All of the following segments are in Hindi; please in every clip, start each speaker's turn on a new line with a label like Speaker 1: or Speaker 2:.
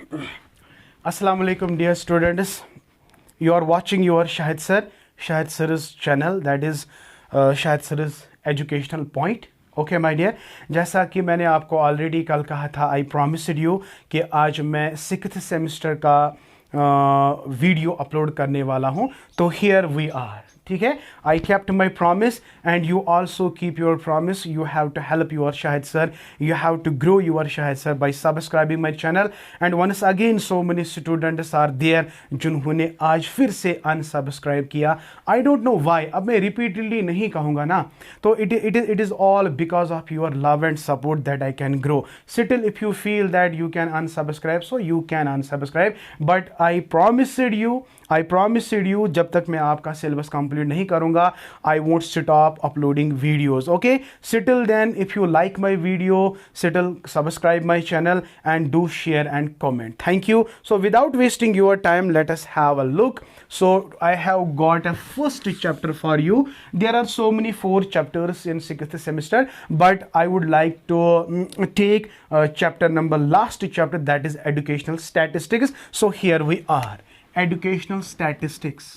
Speaker 1: Assalamu alaikum, dear students. You are watching your Shahid Sir's channel, that is Shahid Sir's Educational Point. Okay my dear, जैसा कि मैंने आपको ऑलरेडी कल कहा था, आई प्रॉमिस्ड यू कि आज मैं 6th सेमेस्टर का वीडियो अपलोड करने वाला हूं. तो हियर वी आर. ठीक है, I kept my promise and you also keep your promise. You have to help your Shahid sir, you have to grow your Shahid sir by subscribing my channel. And once again so many students are there जिन्होंने आज फिर से अनसब्सक्राइब किया. I don't know why. अब मैं रिपीटेडली नहीं कहूँगा ना, तो it is all because of your love and support that I can grow. Still if you feel that you can unsubscribe, so you can unsubscribe, but I promised you जब तक मैं आपका सिलेबस कंप्लीट नहीं करूंगा, I won't stop uploading videos. Okay, still then if you like my video, still subscribe my channel and do share and comment. Thank you. So without wasting your time, let us have a look. So I have got a first chapter for you. There are so many 4 chapters in 6th semester, but I would like to take chapter number, last chapter, that is educational statistics. So here we are, educational statistics.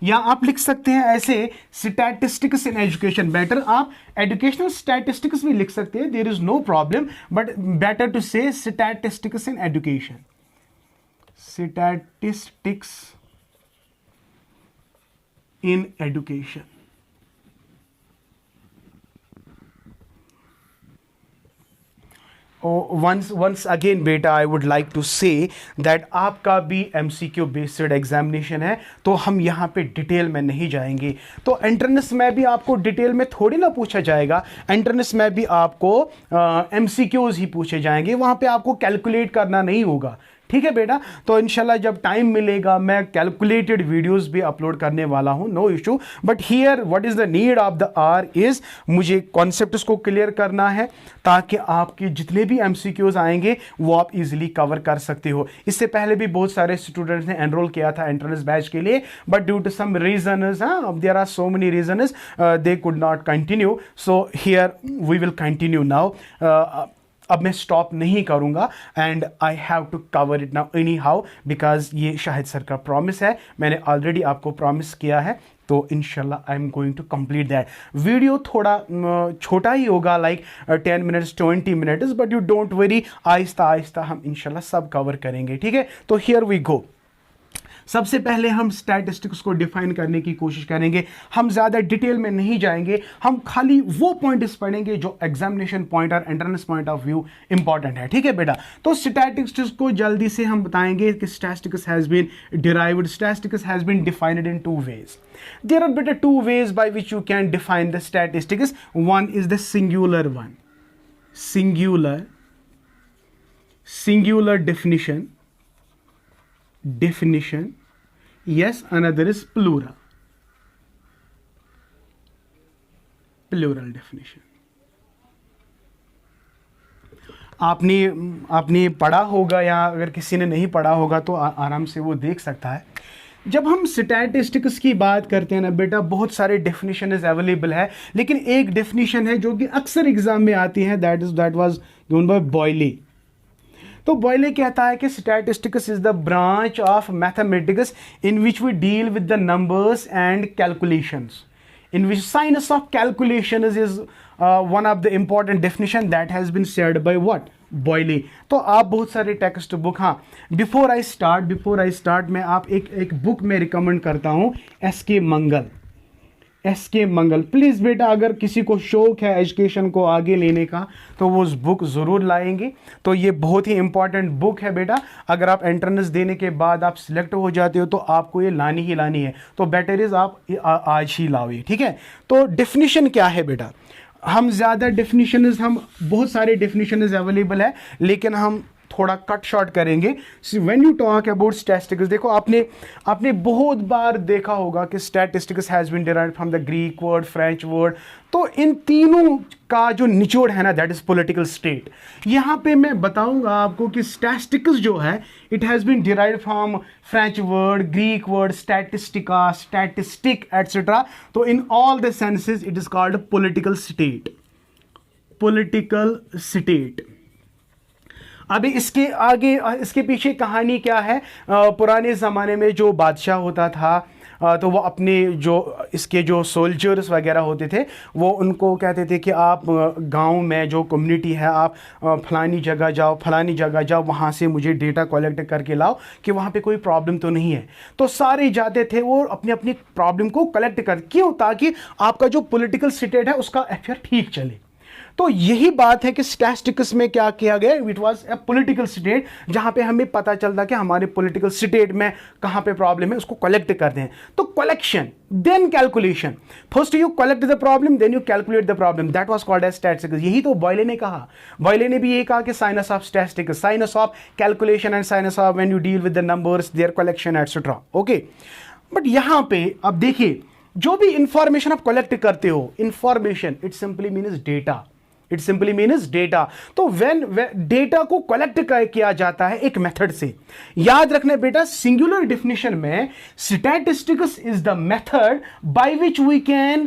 Speaker 1: या आप लिख सकते हैं ऐसे, स्टैटिस्टिक्स इन एजुकेशन. बेटर आप एजुकेशनल स्टैटिस्टिक्स भी लिख सकते हैं, there is no problem, but better to say statistics in education. Statistics in education. once again बेटा, I would like to say that आपका भी MCQ बेस्ड एग्जामिनेशन है, तो हम यहाँ पे डिटेल में नहीं जाएंगे. तो एंट्रेंस में भी आपको डिटेल में थोड़ी ना पूछा जाएगा. एंट्रेंस में भी आपको MCQs ही पूछे जाएंगे, वहाँ पे आपको कैलकुलेट करना नहीं होगा. ठीक है बेटा, तो इंशाल्लाह जब टाइम मिलेगा मैं कैलकुलेटेड वीडियोस भी अपलोड करने वाला हूं, no issue. But here what is the need of the hour is, मुझे कॉन्सेप्ट्स को क्लियर करना है ताकि आपके जितने भी MCQs आएंगे वो आप इजीली कवर कर सकते हो. इससे पहले भी बहुत सारे स्टूडेंट्स ने एनरोल किया था एंट्रेंस बैच के लिए, but due to some reasons, there are so many reasons, they could not continue. So here we will continue now. अब मैं स्टॉप नहीं करूंगा and I have to cover it now anyhow, because ये शाहिद सर का प्रॉमिस है. मैंने ऑलरेडी आपको प्रॉमिस किया है, तो इंशाल्लाह I am going to complete that. Video थोड़ा छोटा ही होगा, like 10 minutes 20 minutes, but you don't worry, आहिस्ता आहिस्ता हम इंशाल्लाह सब कवर करेंगे. ठीक है, तो हियर वी गो. सबसे पहले हम स्टैटिस्टिक्स को डिफाइन करने की कोशिश करेंगे. हम ज़्यादा डिटेल में नहीं जाएंगे, हम खाली वो पॉइंट्स पढ़ेंगे जो एग्जामिनेशन पॉइंट और entrance point of view important है. ठीक है बेटा, तो स्टैटिस्टिक्स को जल्दी से हम बताएंगे कि statistics has been derived, statistics has been defined in 2 ways. There are better 2 ways by which you can define the statistics. One is the singular one, singular definition. Yes, another is plural definition. आपने पढ़ा होगा, या अगर किसी ने नहीं पढ़ा होगा तो आराम से वो देख सकता है. जब हम स्टैटिस्टिक्स की बात करते हैं ना बेटा, बहुत सारे डेफिनेशन अवेलेबल है, लेकिन एक डेफिनेशन है जो कि अक्सर एग्जाम में आती है, that was given by Bowley. तो बॉयले कहता है कि statistics is the branch of mathematics in which we deal with the numbers and calculations, in which science of calculation is one of the important definition that has been shared by what, Bowley. तो आप बहुत सारे टेक्स्ट बुक, हाँ, बिफोर आई स्टार्ट मैं आप एक बुक में रिकमेंड करता हूँ, एस के मंगल. प्लीज़ बेटा, अगर किसी को शौक है एजुकेशन को आगे लेने का, तो वो उस बुक ज़रूर लाएंगे. तो ये बहुत ही इंपॉर्टेंट बुक है बेटा. अगर आप एंट्रेंस देने के बाद आप सिलेक्ट हो जाते हो तो आपको ये लानी ही लानी है, तो बेटर इज़ आप आज ही लाओ ये. ठीक है, तो डेफिनेशन क्या है बेटा, हम ज़्यादा डेफिनेशंस, हम बहुत सारे डेफिनेशंस अवेलेबल है, लेकिन हम थोड़ा कट शॉर्ट करेंगे. When you talk about statistics, देखो आपने बहुत बार देखा होगा कि statistics has been derived from the Greek word, French word. तो इन तीनों का जो निचोड़ है ना, दैट इज पॉलिटिकल स्टेट. यहाँ पे मैं बताऊंगा आपको कि स्टैटिस्टिक्स जो है, it has been derived from French word, Greek word, statistica, statistic etcetera. तो in all the senses it is called political state. Political state. अभी इसके आगे इसके पीछे कहानी क्या है? पुराने ज़माने में जो बादशाह होता था तो वो अपने जो इसके जो सोल्जर्स वगैरह होते थे वो उनको कहते थे कि आप गांव में जो कम्युनिटी है आप फलानी जगह जाओ, वहाँ से मुझे डेटा कलेक्ट करके लाओ कि वहाँ पे कोई प्रॉब्लम तो नहीं है। तो सारे जाते थे वो अपनी अपनी प्रॉब्लम को कलेक्ट कर, क्यों? ताकि आपका जो पॉलिटिकल स्टेट है उसका अफेयर ठीक चले। तो यही बात है कि स्टैटिस्टिक्स में क्या किया गया, it was a political state, जहां पे हमें पता चलता कि हमारे पॉलिटिकल स्टेट में कहां पे प्रॉब्लम है, उसको कलेक्ट करते हैं। तो collection then calculation, first you collect the problem then you calculate the problem, that was called as statistics. यही तो बॉयले ने कहा, बॉयले ने भी ये कहा कि science of statistics, science of calculation and science of when you deal with the numbers, there collection etcetera. Okay, but यहां पे अब देखिए, जो भी इंफॉर्मेशन आप कलेक्ट करते हो, information it simply means data, it simply means data. तो व्हेन डेटा को कलेक्ट किया जाता है एक मेथड से, याद रखना बेटा, सिंगुलर डेफिनेशन में statistics is the method by which we can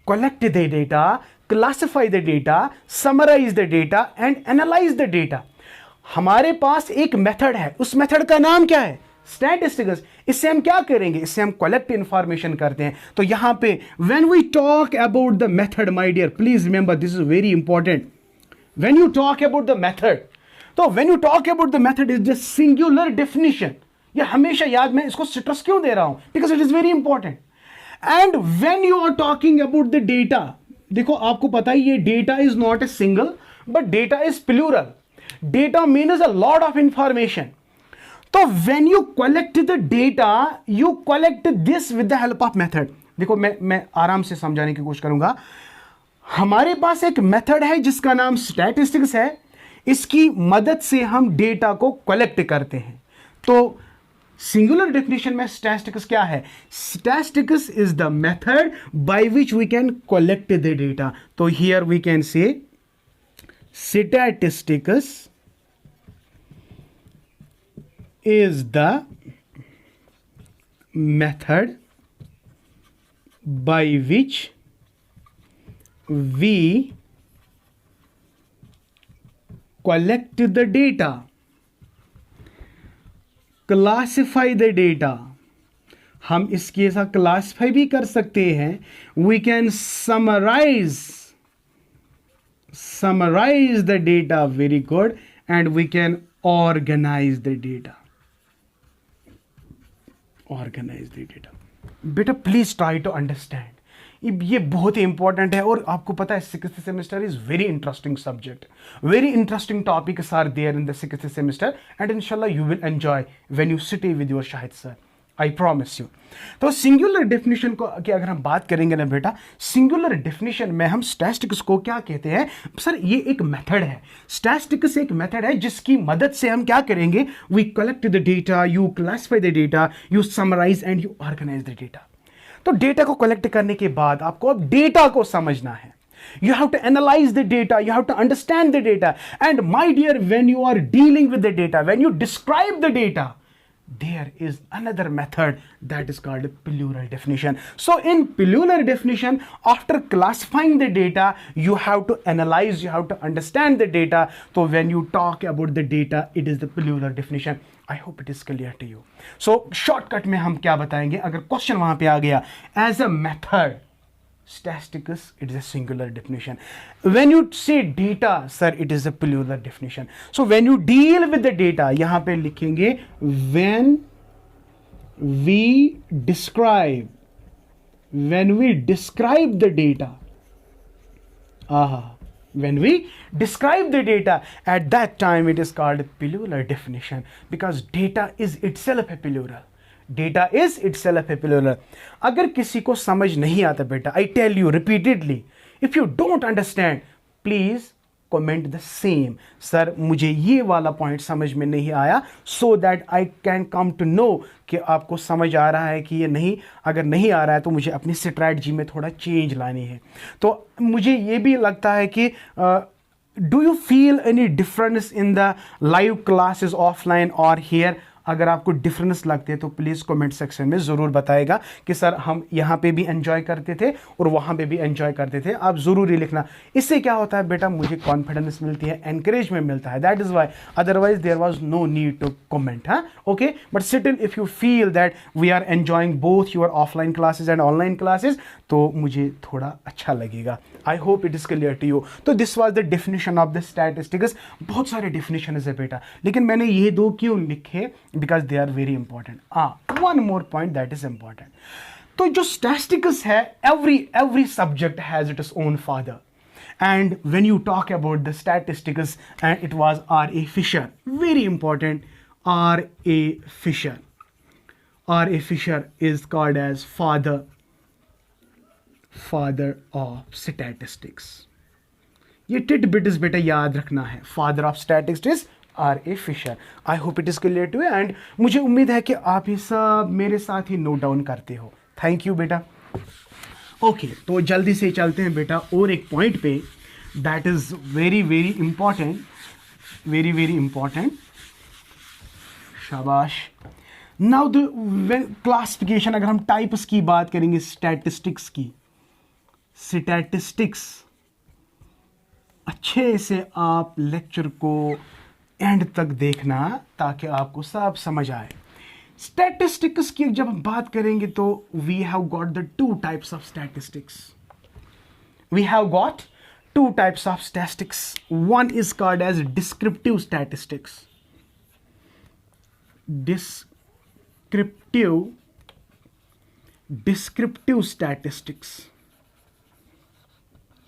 Speaker 1: collect the data, classify the data, summarise the data and analyse the data. हमारे पास एक मेथड है, उस मेथड का नाम क्या है? स्टैटिस्टिक्स। इससे हम क्या करेंगे? इससे हम कलेक्ट इंफॉर्मेशन करते हैं। तो यहां पे when we talk about the method, my dear please remember this is very important, when you talk about the method, तो when you talk about the method is the singular definition. ये हमेशा याद, में इसको स्ट्रेस क्यों दे रहा हूं? Because it is very important. And when you are talking about the data, देखो आपको पता ही ये data is not a single but data is plural. Data means a lot of information. तो when you collect the data, you collect this with the help of method। देखो मैं आराम से समझाने की कोशिश करूंगा। हमारे पास एक मेथड है जिसका नाम स्टैटिस्टिक्स है, इसकी मदद से हम डेटा को कलेक्ट करते हैं। तो सिंगुलर डेफिनेशन में स्टैटिस्टिक्स क्या है? Statistics is the method by which we can collect the data. तो here we can say statistics is the method by which we collect the data, classify the data। हम इसके साथ क्लासिफाई भी कर सकते हैं। we can summarize the data, very good, and we can organize the data, organize the data. बेटा प्लीज ट्राई टू अंडरस्टैंड, ये बहुत ही इंपॉर्टेंट है। और आपको पता है sixth semester is very interesting subject, very interesting topics are there in the sixth semester and इंशाल्लाह you will enjoy when you sit with your Shahid sir, I promise you. तो सिंगुलर डेफिनेशन को की अगर हम बात करेंगे ना बेटा, सिंगुलर डेफिनेशन में हम स्टैटिस्टिक्स को क्या कहते हैं? सर ये एक मेथड है, स्टैटिस्टिक्स एक मेथड है जिसकी मदद से हम क्या करेंगे? We collect the data, you classify the data, you summarise and you organise the data. तो डेटा को कलेक्ट करने के बाद आपको अब डेटा को समझना है। You have to analyze the data, you have to understand the data, and my dear, when you are dealing with the data, when you describe the data, there is another method that is called plural definition. So in plural definition, after classifying the data, you have to analyze, you have to understand the data. So when you talk about the data, it is the plural definition. I hope it is clear to you. So shortcut में हम क्या बताएंगे? अगर क्वेश्चन वहां पे आ गया, as a method, statistics, it is a singular definition. When you say data, sir, it is a plural definition. So when you deal with the data, यहां पे लिखेंगे when we describe the data, when we describe the data, at that time it is called plural definition, because data is itself a plural. Data is itself a plural. अगर किसी को समझ नहीं आता बेटा, I tell you repeatedly, if you don't understand please comment the same, sir मुझे ये वाला पॉइंट समझ में नहीं आया, so that I can come to know कि आपको समझ आ रहा है कि ये नहीं। अगर नहीं आ रहा है तो मुझे अपनी स्ट्रैटेजी में थोड़ा चेंज लानी है। तो मुझे ये भी लगता है कि do you feel any difference in the live classes offline or here? अगर आपको डिफरेंस लगते हैं तो प्लीज़ कमेंट सेक्शन में ज़रूर बताएगा कि सर हम यहाँ पे भी एंजॉय करते थे और वहाँ पे भी एंजॉय करते थे। आप ज़रूर ही लिखना। इससे क्या होता है बेटा, मुझे कॉन्फिडेंस मिलती है, एनकरेजमेंट मिलता है। That is why, otherwise there was no need to comment. हाँ, okay, but still if you feel that we are enjoying both your offline classes and online classes, तो मुझे थोड़ा अच्छा लगेगा। I hope it is clear to you. तो this was the definition of the statistics. बहुत सारे डेफिनेशन है बेटा, लेकिन मैंने ये दो क्यों लिखे, because they are very important. One more point that is important. तो जो स्टैटिस्टिक्स है, every subject has its own father, and when you talk about the statistics, and it was R.A. Fisher, very important. R.A. Fisher is called as father of statistics. ये टिट-बिट्स बेटा याद रखना है। Father of statistics R.A. Fisher. I hope it is clear to you, and मुझे उम्मीद है कि आप ये सब मेरे साथ ही नोट डाउन करते हो। थैंक यू बेटा। ओके, तो जल्दी से चलते हैं बेटा और एक पॉइंट पे, that is very important, very important. शाबाश। नाउ द क्लासिफिकेशन, अगर हम टाइप्स की बात करेंगे स्टैटिस्टिक्स की, स्टैटिस्टिक्स, अच्छे से आप लेक्चर को एंड तक देखना ताकि आपको सब समझ आए। स्टैटिस्टिक्स की जब हम बात करेंगे तो we have got the two types of statistics. We have got two types of statistics. One is called as descriptive statistics. Descriptive statistics.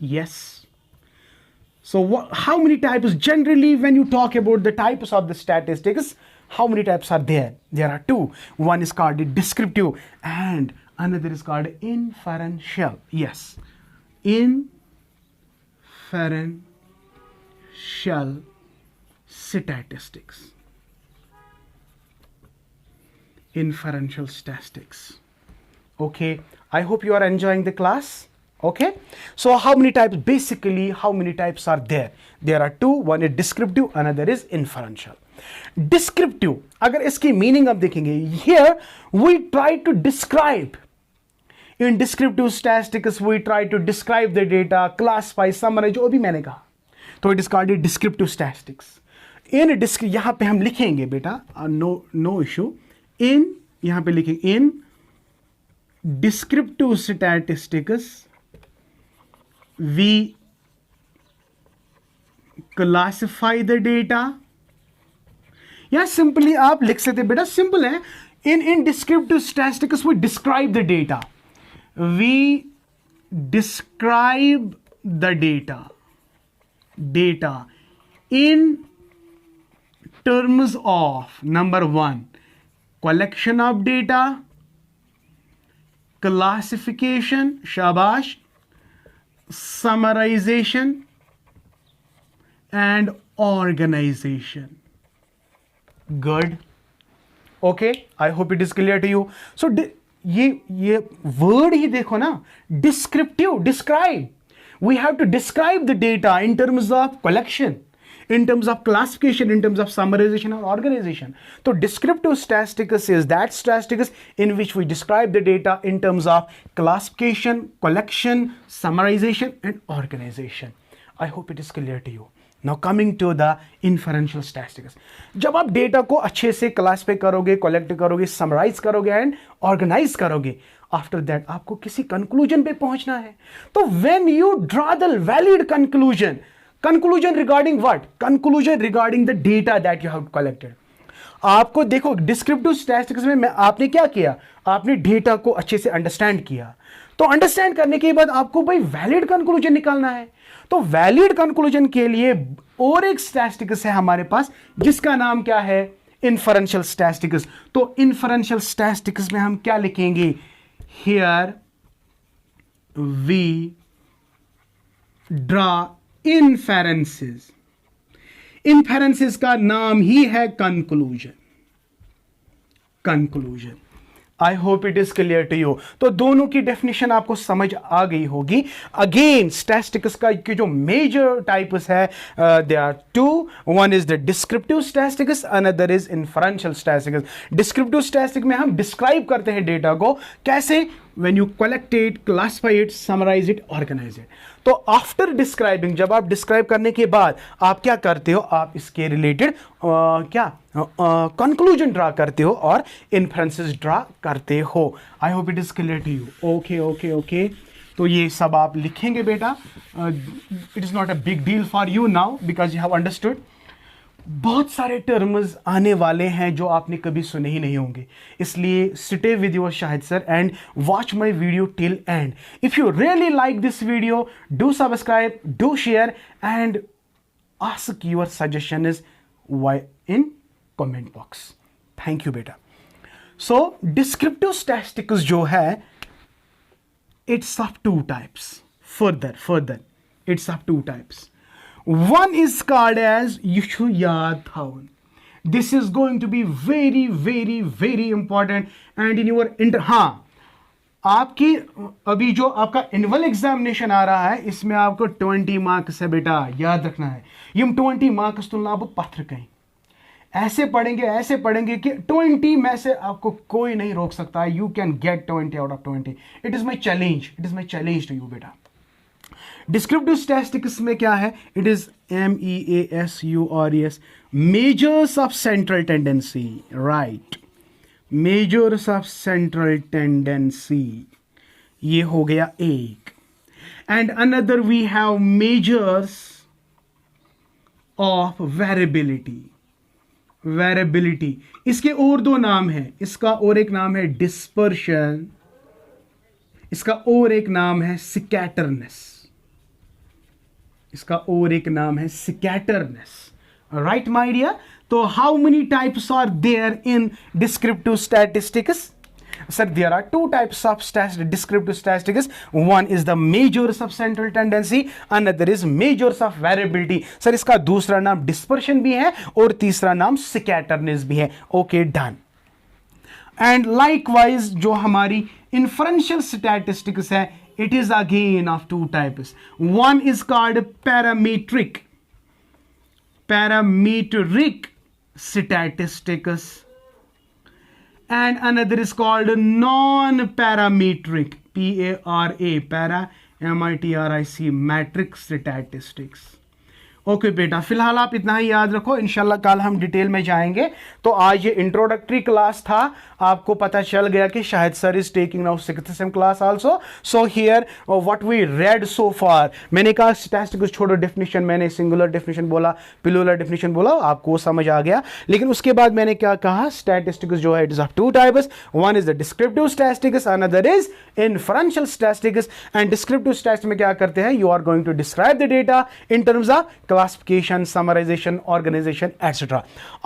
Speaker 1: Yes. So how many types? Generally, when you talk about the types of the statistics, how many types are there? There are two. One is called descriptive and another is called inferential. Yes. Inferential statistics. Inferential statistics. Okay, I hope you are enjoying the class. Okay, so how many types? Basically, how many types are there? There are two. One is descriptive, another is inferential. Descriptive, अगर इसकी मीनिंग आप देखेंगे, here we try to describe. In descriptive statistics, we try to describe the data, classify, summarize, जो भी मैंने कहा, तो it is called descriptive statistics. यहाँ पे हम लिखेंगे बेटा, no issue. यहाँ पे लिखेंगे in descriptive statistics we classify the data, या सिंपली आप लिख सकते बेटा, सिंपल है। in descriptive statistics we describe the data, we describe the data in terms of number one, collection of data, classification, shabash, summarization and organization. Good. Okay, I hope it is clear to you. So ये word ही देखो ना, descriptive, describe. We have to describe the data in terms of collection, in terms of classification, in terms of summarization or organization. So descriptive statistics is that statistics in which we describe the data in terms of classification, collection, summarization and organization. I hope it is clear to you. Now coming to the inferential statistics. जब आप डेटा को अच्छे से क्लासिफाई करोगे, कलेक्ट करोगे, समराइज करोगे एंड ऑर्गेनाइज करोगे, आफ्टर दैट आपको किसी कंक्लूजन पे पहुंचना है। तो when you draw the valid conclusion regarding what? Conclusion regarding the data that you have collected. आपको देखो डिस्क्रिप्टिव स्टैटिस्टिक्स में आपने क्या किया, आपने डेटा को अच्छे से अंडरस्टैंड किया। तो अंडरस्टैंड करने के बाद आपको भाई वैलिड कंक्लूजन निकालना है। तो वैलिड कंक्लूजन के लिए और एक स्टैटिस्टिक्स है हमारे पास, जिसका नाम क्या है? Inferential statistics. तो इन्फरेंशियल स्टैटिस्टिक्स में हम क्या लिखेंगे? Here we draw inferences. Inferences का नाम ही है conclusion. I hope it is clear to you. तो दोनों की डेफिनेशन आपको समझ आ गई होगी। अगेन स्टैटिस्टिक्स का की जो मेजर टाइप्स है, they are two. One is the descriptive statistics, another is inferential statistics. Descriptive statistics में हम डिस्क्राइब करते हैं डेटा को, कैसे? when you collect it, classify it, summarize it, organize it। तो आफ्टर डिस्क्राइबिंग, जब आप डिस्क्राइब करने के बाद आप क्या करते हो, आप इसके रिलेटेड क्या कंक्लूजन ड्रा करते हो और इन्फ्रेंसेस ड्रा करते हो। I hope it is clear to you. Okay okay okay, तो ये सब आप लिखेंगे बेटा। It is not a big deal for you now because you have understood. बहुत सारे टर्म्स आने वाले हैं जो आपने कभी सुने ही नहीं होंगे, इसलिए stay with your Shahid sir and watch my video till end. If you really like this video, do subscribe, do share and ask your suggestion is why in comment box. Thank you बेटा। सो डिस्क्रिप्टिव स्टैटिस्टिक्स जो है, it's of two types. Further it's of two types. One is called as यू याद थाउन। This is going to be very very very important and in your हाँ, आपकी अभी जो आपका एनुअल एग्जामिनेशन आ रहा है, इसमें आपको 20 मार्क्स है बेटा, याद रखना है। यम 20 मार्क्स तो लाभ पत्थर कहीं ऐसे पढ़ेंगे कि 20 में से आपको कोई नहीं रोक सकता। You can get 20 out of 20। It is my challenge to you बेटा। डिस्क्रिप्टिव स्टैटिस्टिक्स में क्या है? It is MEASURES, measures of central tendency. Right, measures of central tendency, ये हो गया एक। And another we have measures of variability. इसके और दो नाम हैं, इसका और एक नाम है डिस्पर्शन, इसका और एक नाम है स्कैटरनेस। Right my dear. तो how many types are there in descriptive statistics? Sir, there are two types of descriptive statistics. One is the measures of central tendency, another is measures of variability. Sir, इसका दूसरा नाम dispersion भी है और तीसरा नाम scatterness भी है। Okay, done. And likewise, जो हमारी inferential statistics है, it is again of two types. One is called parametric statistics, and another is called non-parametric, para MITRIC, metric statistics. Okay बेटा, फिलहाल आप इतना ही याद रखो, इंशाल्लाह कल हम डिटेल में जाएंगे। तो आज ये इंट्रोडक्टरी क्लास था, आपको पता चल गया कि Shahid sir is taking now 6th sem class also. So here what we read so far, मैंने कहा स्टैटिस्टिक्स छोड़ो, डेफिनेशन मैंने सिंगुलर डेफिनेशन बोला, प्लूरल डेफिनेशन बोला, आपको समझ आ गया। लेकिन उसके बाद मैंने क्या कहा, स्टैटिस्टिक्स जो है it is of two types. One is the descriptive statistics, another is inferential statistics. And descriptive statistics में क्या करते हैं, you are going to describe the data in terms of classification, summarization, organization, etc.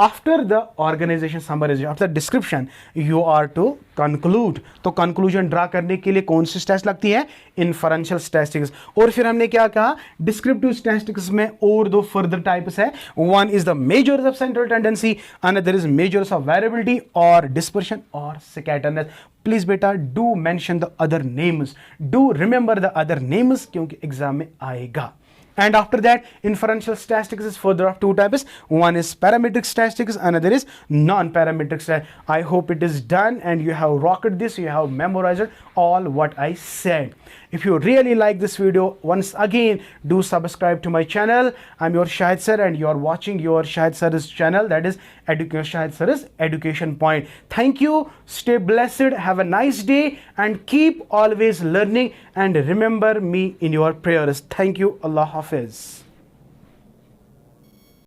Speaker 1: After the organization, summarization, after description, you are to conclude. तो conclusion ड्रा करने के लिए कौन सी स्टैटिस्टिक्स लगती है? Inferential statistics. और फिर हमने क्या कहा, डिस्क्रिप्टिव स्टैटिस्टिक्स में और दो फर्दर टाइप्स है। One is the measures of central tendency, another is measures of variability और डिस्पर्शन और स्कैटरनेस। प्लीज बेटा do mention the other names, do remember the other names, क्योंकि एग्जाम में आएगा। And after that, inferential statistics is further of two types. One is parametric statistics, another is non-parametric statistics. I hope it is done and you have rocked this, you have memorized all what I said. If you really like this video, once again, do subscribe to my channel. I'm your Shahid Sir and you are watching your Shahid Sir's channel, that is Shahid Sir's Education Point. Thank you, stay blessed, have a nice day and keep always learning and remember me in your prayers. Thank you, Allah Hafiz.